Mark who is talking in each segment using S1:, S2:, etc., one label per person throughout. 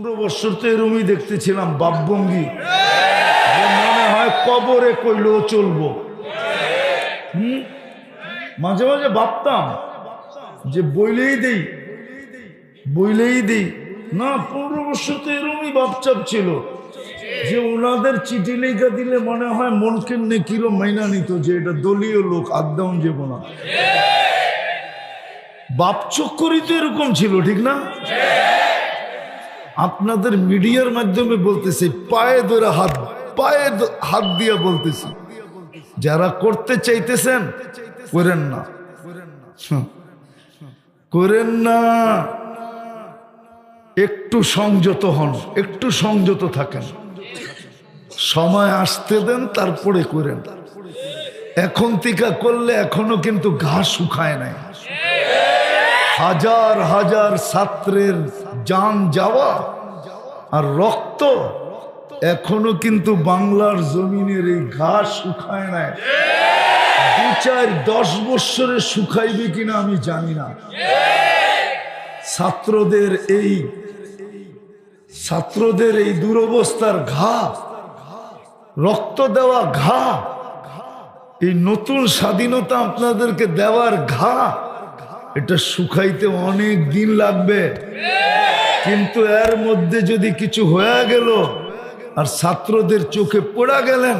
S1: 15 বছর তো এরমই দেখতেছিলাম বাপভঙ্গি, মনে হয় কবরে কইলেও চলবো। মাঝে মাঝে ভাবতাম যে বইলেই দেই না। 15 বছর তো এরমই বাপচাপ ছিল যে ওনাদের চিঠি লেখা দিলে মনে হয় মন কেমনে কিলো মাইনা নিত যে এটা দলীয় লোক, আদাউন যে না বাপ চক্করই তো এরকম ছিল, ঠিক না? আপনাদের মিডিয়ার মাধ্যমে বলতেছি, পায়ে ধরে হাত দিয়া বলতেছি, যারা করতে চাইতেছেন করেন না, একটু সংযত হন, একটু সংযত থাকেন, সময় আসতে দেন, তারপরে করেন। এখন থেকে করলে এখনো কিন্তু ঘাস শুকায় নাই। হাজার হাজার ছাত্রের জান যাওয়া আর রক্ত এখনো কিন্তু বাংলার জমিনের এই ঘাস শুকায় নাই। 2-4-10 বছরে শুকাইবে কিনা আমি জানি না। ছাত্রদের এই দুরবস্থার ঘা, রক্ত দেওয়া ঘা, এই নতুন স্বাধীনতা আপনাদেরকে দেওয়ার ঘা, এটা শুকাইতে অনেক দিন লাগবে। কিন্তু এর মধ্যে যদি কিছু হয়ে গেল আর ছাত্রদের চোখে পড়া গেলেন,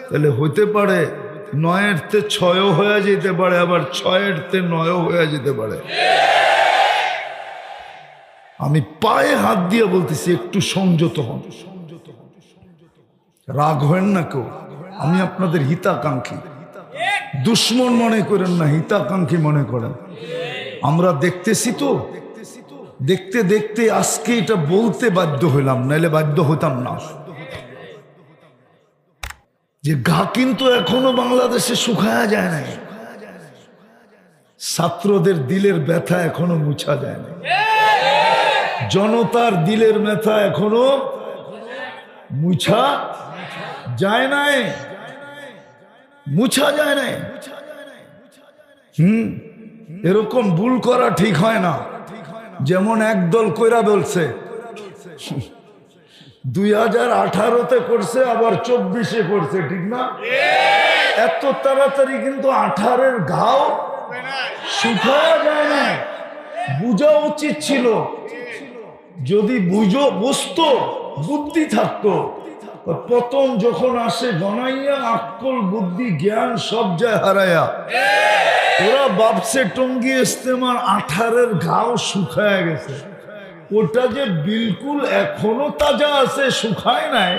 S1: তাহলে হইতে পারে 9-তে 6 হয়ে যেতে পারে, আবার 6-তে 9 হয়ে যেতে পারে। আমি পায়ে হাত দিয়ে বলতেছি, একটু সংযত হন, রাগ হবেন না কেউ। আমি আপনাদের হিতাকাঙ্ক্ষী, দুশ্মন মনে করেন না, হিতাকাঙ্ক্ষী মনে করেন। আমরা দেখতেছি তো, দেখতে দেখতে আজকে এটা বলতে বাধ্য হইলাম, নাইলে বাধ্য হতাম না। যে ঘা কিন্তু এখনো বাংলাদেশে শুকায়া যায় না। ছাত্রদের দিলের ব্যথা এখনো মুছা যায় না, জনতার দিলের ব্যথা এখনো মুছা যায় নাই, মুছা যায় নাই। এরকম ভুল করা ঠিক হয় না। যেমন একদল কইরা বলছে 2018-তে করছে, আবার 24-এ করছে, ঠিক না? এত তাড়াতাড়ি কিন্তু 18-এর ঘাও শুকায়া যায় না। বুঝা উচিত ছিল, যদি বুঝতো, বুদ্ধি থাকতো। পতন যখন আসে গনাইয়া, আক্কল বুদ্ধি জ্ঞান সব যায় হারায়া। ওরা ভাবছে টঙ্গী ইস্তেমার 18-এর ঘাও শুকায়া গেছে। ওটা যে বিলকুল এখনো তাজা আছে, শুকায় নাই,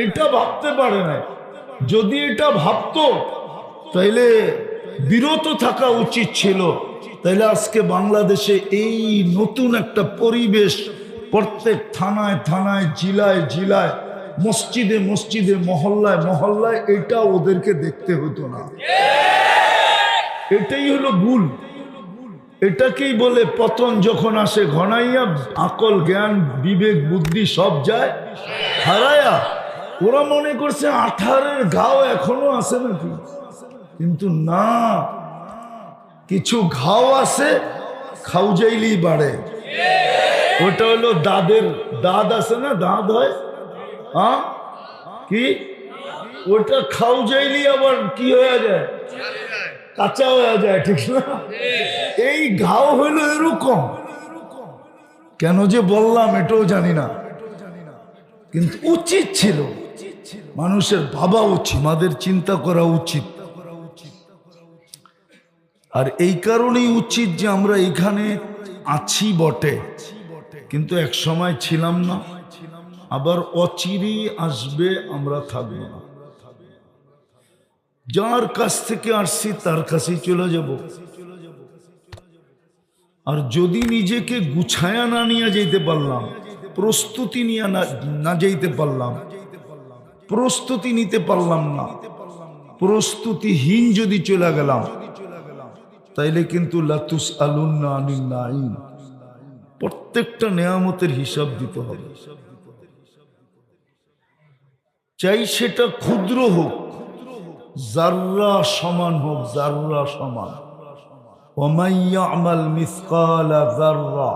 S1: এটা ভাবতে পারে নাই। যদি এটা ভাবতো তাইলে বিরত থাকা উচিত ছিল। তাইলে আজকে বাংলাদেশে এই নতুন একটা পরিবেশ, প্রত্যেক থানায় থানায়, জিলায় জিলায়, মসজিদে মসজিদে, মহল্লায় মহল্লায়, এটা ওদেরকে দেখতে হতো না। এটাই হলো ভুল। এটাকেই বলে পতন যখন আসে ঘনাইয়া, আকল জ্ঞান বিবেক বুদ্ধি সব যায় হারায়া। ওরা মনে করছে 18-এর ঘাও এখনো আছে নাকি, কিন্তু না, কিছু ঘাও আছে, খাউজাইলেই বাড়ে। ওটা হলো দাঁত আছে না, দাঁত হয়, কি ওটা খাউজাইলেই আবার কি হয়ে যায়, কাঁচা হয়ে যায়, ঠিক না? এই ঘাও হইল এরকম। কেন যে বললাম এটাও জানি না, কিন্তু উচিত ছিল মানুষের ভাবা উচিত, আমাদের চিন্তা করা উচিত। আর এই কারণেই উচিত যে আমরা এখানে আছি বটে, কিন্তু এক সময় ছিলাম না, আবার অচিরেই আসবে, আমরা থাকবো না। যার কাছ থেকে আসছি তার কাছেই চলে যাব। আর যদি নিজেকে গুছায়া না নিয়ে যেতে পারলাম, প্রস্তুতি নিয়ে না যেতে পারলাম, প্রস্তুতি নিতে পারলাম না, প্রস্তুতিহীন যদি চলে গেলাম, তাইলে কিন্তু লাতুস আলুন্না আনিন নাঈম, প্রত্যেকটা নেয়ামতের হিসাব দিতে হবে। চাই সেটা ক্ষুদ্র হোক, জাররা সমান হোক, জাররা সমান। ওমান ইয়ামাল মিসকালা যাররা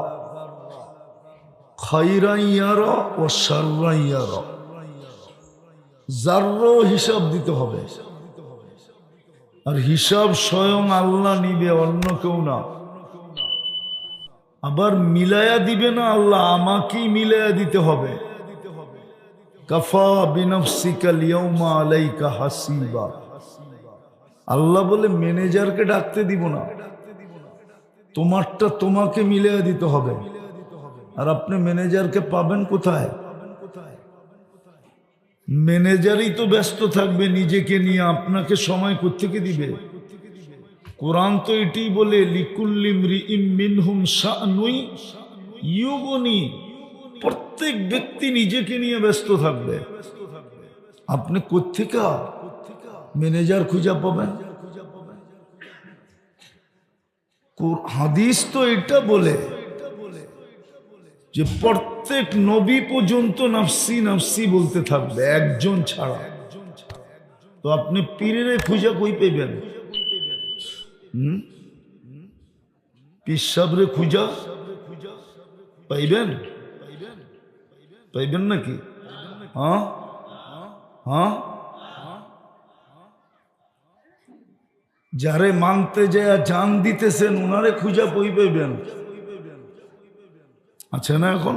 S1: খাইরান ইয়ারা ও শাররান ইয়ারা, যারও হিসাব দিতে হবে। আর হিসাব স্বয়ং আল্লাহ নিবে, অন্য কেউ না। আবার মিলায়া দিবে না আল্লাহ, আমাকেই মিলায়া দিতে হবে। কাফা বিনফসিকা লিয়াউমা আলাইকা হাসিবা। আল্লাহ বলে ম্যানেজারকে ডাকতে দিব না, তোমারটা তোমাকে মিলায়া দিতে হবে। আর আপনি ম্যানেজারকে পাবেন কোথায়? ম্যানেজারই তো ব্যস্ত থাকবে নিজেকে নিয়ে, আপনাকে সময় কোত্থেকে দিবে? কোরআন তো এটাই বলে, লিকুল্লি ইমরিইম মিনহুম শাআনুন ইউগনি। প্রত্যেক ব্যক্তি নিজেকে নিয়ে ব্যস্ত থাকবে। আপনি কোত্থেকে ম্যানেজার খুঁজে পাবেন? হাদিস তো এটা বলে যে প্রত্যেক নবী পর্যন্ত নাফসি নাফসি বলতে থাকবে, একজন ছাড়া। তো আপনি পীরে খুঁজে কই পেবেন? পীর সাহেবরে খুঁজা পাইবেন? পাইবেন নাকি? হ্যাঁ হ্যাঁ, যারে মানতে যায় জান দিতেছেন ওনারে খুঁজা কই পাইবেন? আছে না? এখন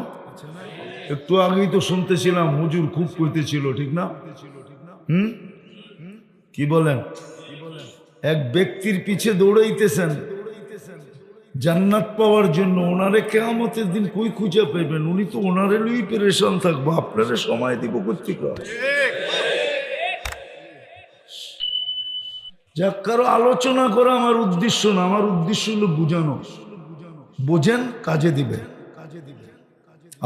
S1: একটু আগেই তো শুনতেছিলাম হুজুর খুব কইতেছিল, ঠিক না? কি বলেন? এক ব্যক্তির পিছে দৌড়াইতেছেন জান্নাত পাওয়ার জন্য, ওনারে কিয়ামতের দিন কই খুঁজে পাইবেন? উনি তো ওনারে লই পেরেশান থাকবো, আপনারে সময় দিব কোত্থেকে? যাক, কারো আলোচনা করা আমার উদ্দেশ্য না, আমার উদ্দেশ্য হলো বুঝানো। বোঝেন, কাজে দিবে।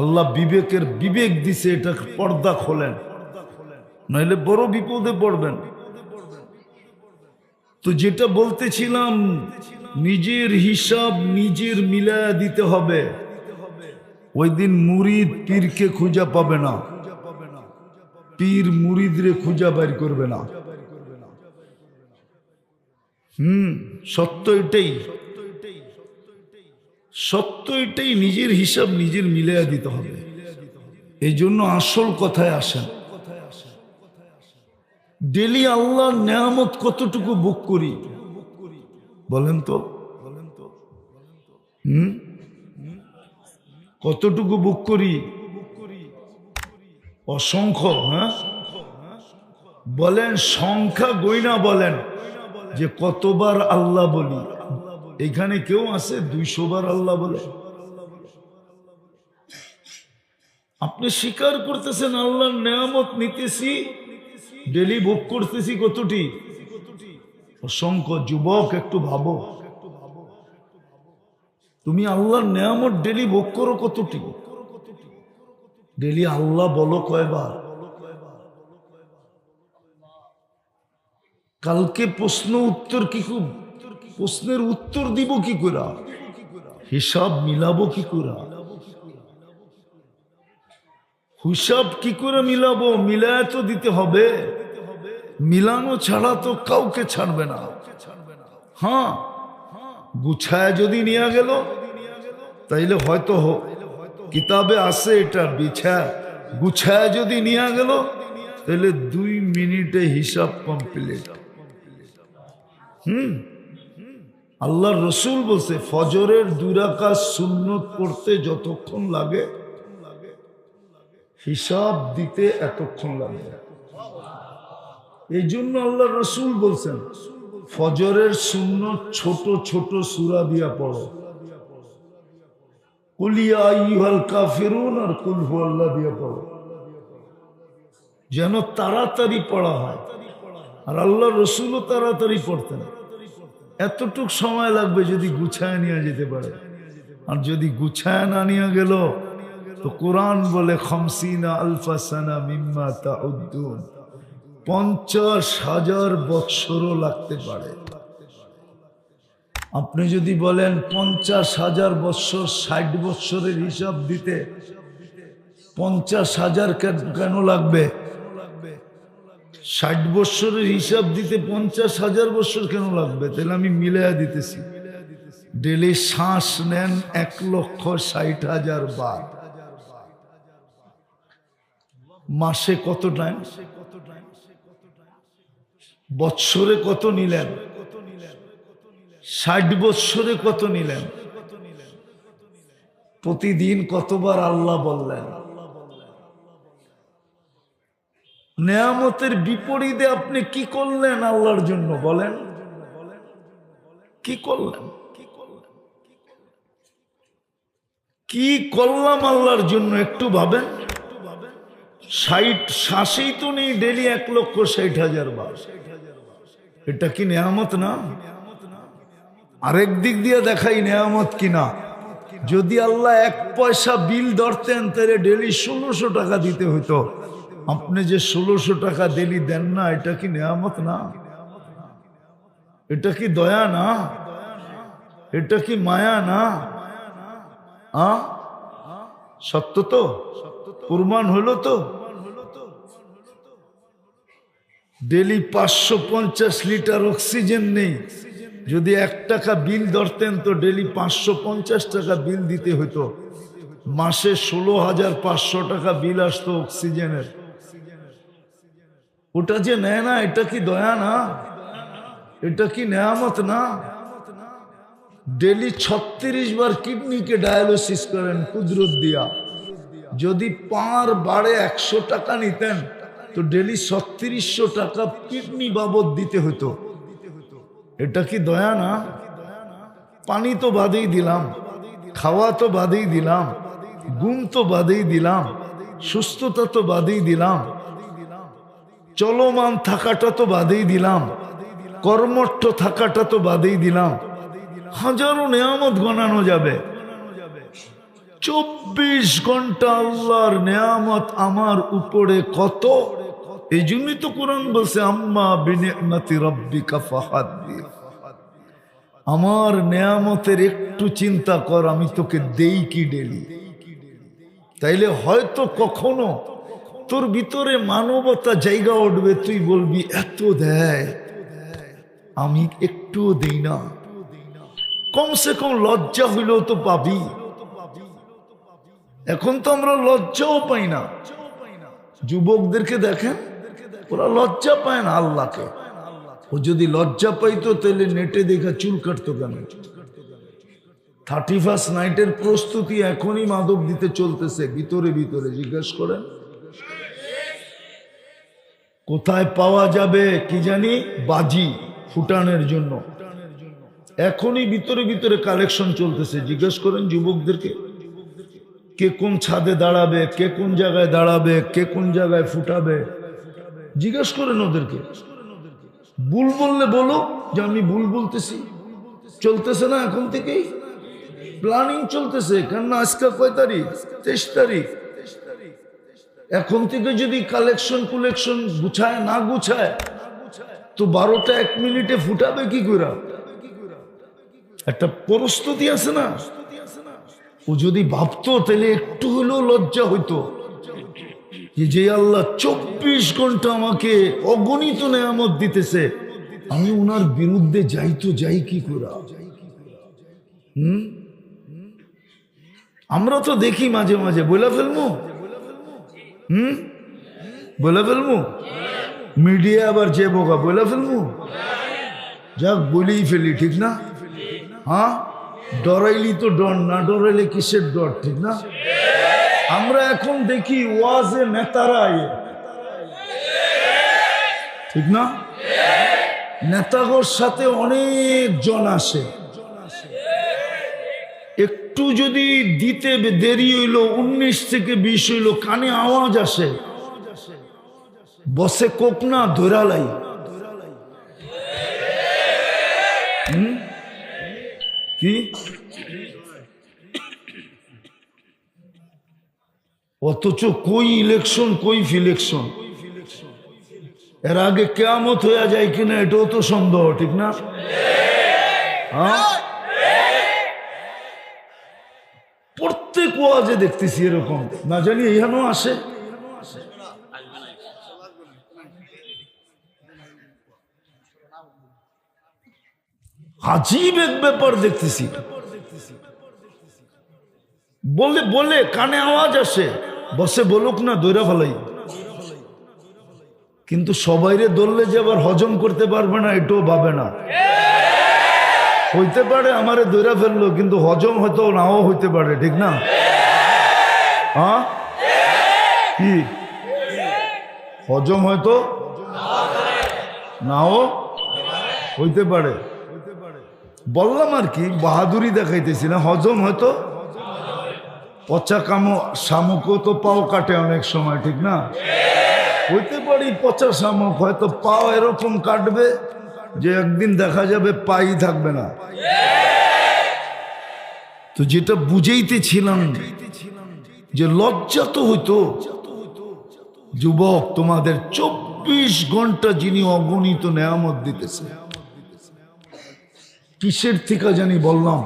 S1: আল্লাহ বিবেকের বিবেক দিছে, এটা পর্দা খোলেন, নাইলে বড় বিপদে পড়বেন। তো যেটা বলতেছিলাম, নিজের হিসাব নিজের মিলায়া দিতে হবে। ওই দিন মুরিদ পীরকে খুঁজা পাবে না, পীর মুরিদরে খুঁজা বাইর করবে না। সত্য এটাই, সত্য এটাই। নিজের হিসাব নিজের মিলায়া দিতে হবে। এই জন্য আসল কথায় আসেন, ডেলি আল্লাহর নেয়ামত কতটুকু ভোগ করি বলেন তো? কতটুকু ভোগ করি? অসংখ্য। হ্যাঁ বলেন, সংখ্যা গইনা বলেন যে কতবার আল্লাহ বলি। এখানে কেউ আছে 200 বার আল্লাহ বলে? আপনি স্বীকার করতেছেন আল্লাহর নেয়ামত নিতেছি, ডেলি ভোগ করতেছি কতটি? অসংখ্য। যুবক, একটু ভাবো, তুমি আল্লাহর নেয়ামত ডেলি ভোগ করো কতটি? ডেলি আল্লাহ বলো কয়বার? কালকে প্রশ্ন উত্তর কি, খুব প্রশ্নের উত্তর দিব কি করে? হিসাব মিলাবো কি করে? হিসাব কি করে মিলাবো? মিলায় তো দিতে হবে। মিলানো ছাড়া তো কাউকে ছাড়বে না। হ্যাঁ, গুছায় যদি নিয়ে গেল তাইলে হয়তো কিতাবে আছে এটা, বিছায় গুছায় যদি নিয়ে গেল তাহলে 2 মিনিটে হিসাব কমপ্লিট। আল্লাহর রসুল বলছে ফজরের 2 রাকাত সুন্নত পড়তে যতক্ষণ লাগে হিসাব দিতে এতক্ষণ লাগে। এই জন্য আল্লাহর রসুল বলছেন ফজরের সুন্নত ছোট ছোট সূরা দিয়া পড়ো। কুল ইয়া আইয়ুহাল কাফিরুন আর কুল হুয়াল্লাহ দিয়া পড়ো, যেন তাড়াতাড়ি পড়া হয়। আর আল্লাহর রসুলও তাড়াতাড়ি পড়তেন। এতটুক সময় লাগবে যদি গুছায় নিয়ে যেতে পারে। আর যদি গুছায় না নিয়ে গেল তো কোরআন বলে 50 আলফা সানা মিম্মা তাউদ্দুন, 50,000 বৎসরও লাগতে পারে। আপনি যদি বলেন 50,000 বৎসর, 60 বৎসরের হিসাব দিতে 50,000 কেন লাগবে? 60 বৎসরের হিসাব দিতে 50,000 বৎসর কেন লাগবে? তাহলে আমি মিলাইয়া দিতেছি। ডেলি শ্বাস নেন 1,60,000 বার, মাসে কত টাইম, বৎসরে কত নিলেন, 60 বৎসরে কত নিলেন, প্রতিদিন কতবার আল্লাহ বললেন। নেয়ামতের বিপরীতে আপনি কি করলেন আল্লাহর জন্য বলেন, কি করলেন? কি করলাম আল্লাহর জন্য একটু ভাবেন। 60 শ্বাসেই তো নেই ডেলি 1,60,000 বার। এটা কি নেয়ামত না? আরেক দিক দিয়ে দেখাই নেয়ামত কিনা। যদি আল্লাহ 1 পয়সা বিল ধরতেন তাহলে ডেলি 1600 টাকা দিতে হইতো। আপনি যে 1600 টাকা ডেলি দেন না, এটা কি নেয়ামত না? এটা কি দয়া না? এটা কি মায়া না? সত্য তো, প্রমাণ হলো তো। ডেলি 550 লিটার অক্সিজেন নেই, যদি 1 টাকা বিল ধরতেন তো ডেলি 550 টাকা বিল দিতে হতো। মাসে 16,500 টাকা বিল আসতো অক্সিজেনের। ওটা যে নেয় না, এটা কি দয়া না? এটা কি নেয়ামত না? ডেলি 36 বার কিডনিকে ডায়ালিসিস করেন কুদরত দিয়া। যদি পার বাড়ে 100 টাকা নিতেন তো ডেলি 3600 টাকা কিডনি বাবদ দিতে হতো। এটা কি দয়া না? পানি তো বাদেই দিলাম, খাওয়া তো বাদেই দিলাম, ঘুম তো বাদেই দিলাম, সুস্থতা তো বাদেই দিলাম, চলমান থাকাটা তো বাদেই দিলাম, কর্মঠ থাকাটা তো বাদেই দিলাম। হাজারো নেয়ামত গণানো যাবে। 24 ঘন্টা আল্লাহর নেয়ামত আমার উপরে কত। এই জন্যই তো কোরআন বলছে আম্মা বিনিআমাতি রাব্বিকা ফাহাদ্দিস। আমার নেয়ামতের একটু চিন্তা কর, আমি তোকে দেই কি ডেলি। তাইলে হয়তো কখনো তোর ভিতরে মানবতা জায়গা উঠবে, তুই বলবি এত দেয় আমি একটুও দেই না। কমসে কম লজ্জা হইলেও তো পাবি। এখন তো আমরা লজ্জাও পাই না। যুবকদেরকে দেখেন, ওরা লজ্জা পায় না আল্লাহকে। ও যদি লজ্জা পাইতো তাহলে নেটে দেখা চুল কাটতো কেন? 31st নাইটের প্রস্তুতি এখনই মাদক দিতে চলতেছে ভিতরে ভিতরে। জিজ্ঞাসা করেন কোথায় পাওয়া যাবে কি জানি বাজি ফুটানোর জন্য, এখনই ভিতরে ভিতরে কালেকশন চলতেছে। জিজ্ঞেস করেন যুবকদেরকে কে কোন ছাদে দাঁড়াবে, কে কোন জায়গায় দাঁড়াবে, কে কোন জায়গায় ফুটাবে। জিজ্ঞেস করেন ওদেরকে। ভুল বললে বলো যে আমি ভুল বলতেছি। চলতেছে না এখন থেকেই প্ল্যানিং চলতেছে। কেননা আজকে কয় তারিখ? 23 তারিখ। এখন থেকে যদি কালেকশন কুলেকশন গুছায় না গুছায় তো 12টা 1 মিনিটে ফুটাবে কি করে? একটা প্রস্তুতি আছে না। ও যদি ভাবতো তাহলে একটু হলেও লজ্জা হইতো যে আল্লাহ 24 ঘন্টা আমাকে অগণিত নেয়ামত দিতেছে, আমি ওনার বিরুদ্ধে যাই তো যাই কি করে। আমরা তো দেখি মাঝে মাঝে বলে ফেলবো, বলে ফেলবো। মিডিয়া আবার যে বোকা বলে ফেলবো, যাক বলেই ফেলি, ঠিক না? হ্যাঁ, ডরাইলি তো ডর, না ডরাইলে কিসের ডর, ঠিক না? আমরা এখন দেখি ওয়াজে নেতারা, ঠিক না? নেতাগোর সাথে অনেক জন আসে। একটু যদি দিতে দেরি হইলো, 19 থেকে 20 হইলো, কানে আওয়াজ আসে, বসে কোক না ধরালাই। কি অথচ কই ইলেকশন কই ফিলেকশন। এর আগে কিয়ামত হয়ে যায় কিনা এটাও তো সন্দেহ, ঠিক না? হ্যাঁ, প্রত্যেক ওয়াজে দেখতেছি এরকম। না জানি এখানেও আসে। আজীব এক ব্যাপার দেখতেছি। বলে বলে কানে আওয়াজ আসে, বসে বলুক না দৈরা ফেলাই। কিন্তু সবাইরে ধরলে যে আবার হজম করতে পারবে না এটাও ভাবে না। হইতে পারে আমারে ধরে ফেললো, কিন্তু হজম হয়তো নাও হইতে পারে, ঠিক না? হ্যাঁ, কি হজম হয়তো নাও হইতে পারে। বললাম আর কি, বাহাদুরি দেখাইতেছি না। হজম হয়তো, পচা কামো শামুকও তো পাও কাটে অনেক সময়, ঠিক না? হইতে পারি পচা শামুক হয়তো পাও এরকম কাটবে যে একদিন দেখা যাবে পাই থাকবে না। তো যেটা বুঝাইতেছিলাম যে লজ্জা তো হইতো। যুবক, তোমাদের 24 ঘন্টা যিনি অগণিত নেয়ামত দিতেছে, কিসের থেকে জানি বললাম,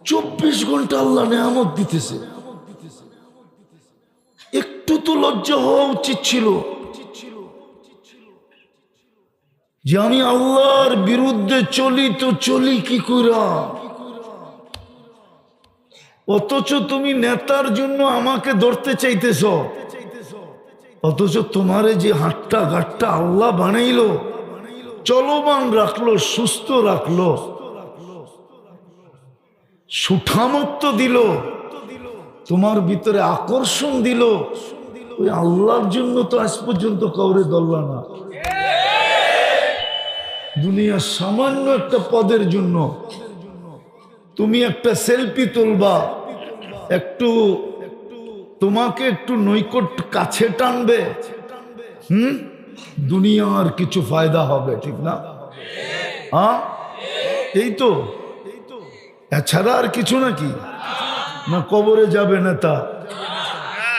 S1: 24 ঘন্টা আল্লাহ নেয়ামত দিতেছে। একটু তো লজ্জা হওয়া উচিত ছিল যে আমি আল্লাহর বিরুদ্ধে চলি, তো চলি কি কইরা? অথচ তুমি নেতার জন্য আমাকে ধরতে চাইতেছ, অথচ তোমারে যে হাটটা ঘাটটা আল্লাহ বানাইলো, চলমান রাখলো, সুস্থ রাখলো, সুঠামত্ব দিল, তোমার ভিতরে আকর্ষণ দিল, ওই আল্লাহর জন্য তো আজ পর্যন্ত কাউরে ধরলা না। দুনিয়ার সামান্য একটা পদের জন্য তুমি একটা সেলফি তুলবা, একটু তোমাকে একটু নৈকট কাছে টানবে, দুনিয়ার কিছু ফায়দা হবে, ঠিক না? হ্যাঁ, এই তো, এছাড়া আর কিছু নাকি? না কবরে যাবে নেতা,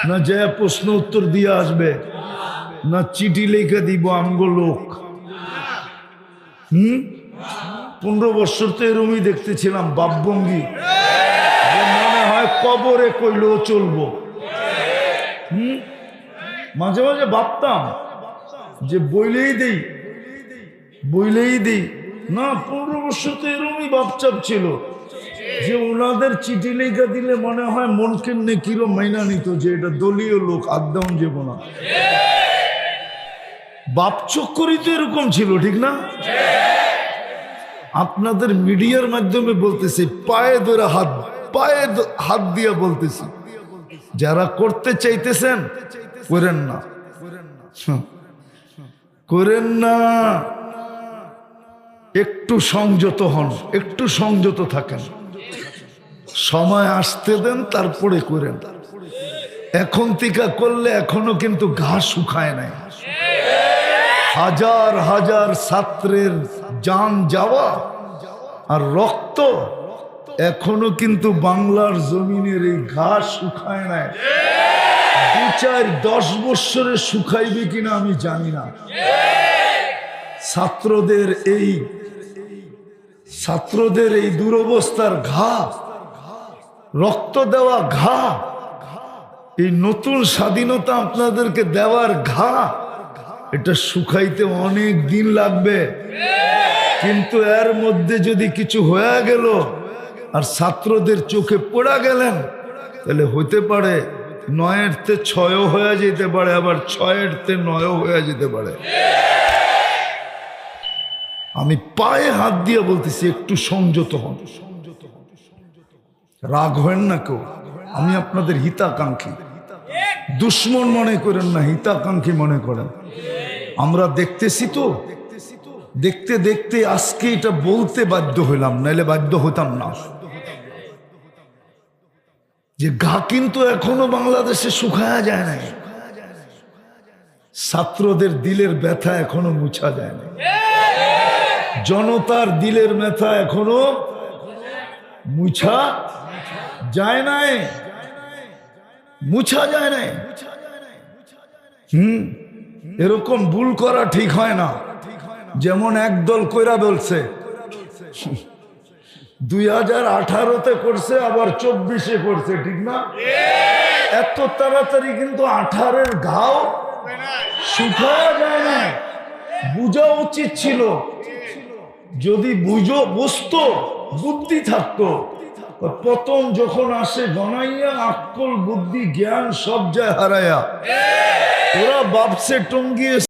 S1: না যে প্রশ্ন উত্তর দিয়ে আসবে, না চিঠি লিখে দিব আমগো লোক। 15 বছর তো এরমই দেখতেছিলাম বাপভঙ্গি, মনে হয় কবরে কইলেও চলবো। মাঝে মাঝে ভাবতাম যে বইলেই দেই না। 15 বছর তো এরমই ভাবচাপ ছিল যে ওনাদের চিঠি লেখা দিলে মনে হয় মন কেমনে কিলো মাইনা নিত যে এটা দলীয় লোক, আদাউন যাব না। বাপ চক্করই তো এরকম ছিল, ঠিক না? আপনাদের মিডিয়ার মাধ্যমে বলতেছি, পায়ে ধরে হাত দিয়ে বলতেছি, যারা করতে চাইতেছেন করেন না, একটু সংযত হন, একটু সংযত থাকেন, সময় আসতে দেন, তারপরে করেন। এখন থেকে করলে এখনো কিন্তু ঘাস শুকায় নাই। হাজার হাজার ছাত্রের জান যাওয়া আর রক্ত এখনো কিন্তু বাংলার জমিনের এই ঘাস শুকায় নাই। 2-4-10 বছরে শুকাইবে কিনা আমি জানি না। ছাত্রদের এই দুরবস্থার ঘা, রক্ত দেওয়া ঘা, এই নতুন স্বাধীনতা আপনাদেরকে দেওয়ার ঘা, এটা শুকাইতে অনেক দিন লাগবে। কিন্তু এর মধ্যে যদি কিছু হয়ে গেল আর ছাত্রদের চোখে পড়া গেলেন, তাহলে হইতে পারে 9-তে 6 হয়ে যেতে পারে, আবার 6-তে 9 হয়ে যেতে পারে। আমি পায়ে হাত দিয়ে বলতেছি, একটু সংযত হন, রাগ হবেন না কেউ। আমি আপনাদের হিতাকাঙ্ক্ষী, দুশ্মন মনে করেন না, হিতাকাঙ্ক্ষী মনে করেন। আমরা দেখতেছি তো, দেখতে দেখতে আজকে এটা বলতে বাধ্য হইলাম, নাইলে বাধ্য হতাম না। যে ঘা কিন্তু এখনো বাংলাদেশে শুকায়া যায় না। ছাত্রদের দিলের ব্যথা এখনো মুছা যায় না, জনতার দিলের ব্যথা এখনো মুছা যায় নাই, মুছা যায় নাই। এরকম ভুল করা ঠিক হয় না। যেমন একদল কইরা বলছে 2018-তে করছে, আবার 24-এ করছে, ঠিক না? এত তাড়াতাড়ি কিন্তু 18-এর ঘাও শুকায়া যায় না। বুঝা উচিত ছিল, যদি বুঝতো, বুদ্ধি থাকতো। পতন যখন আসে গনাইয়া, আক্কল বুদ্ধি জ্ঞান সব যায় হারায়া। ওরা বাপসে টঙ্গিয়ে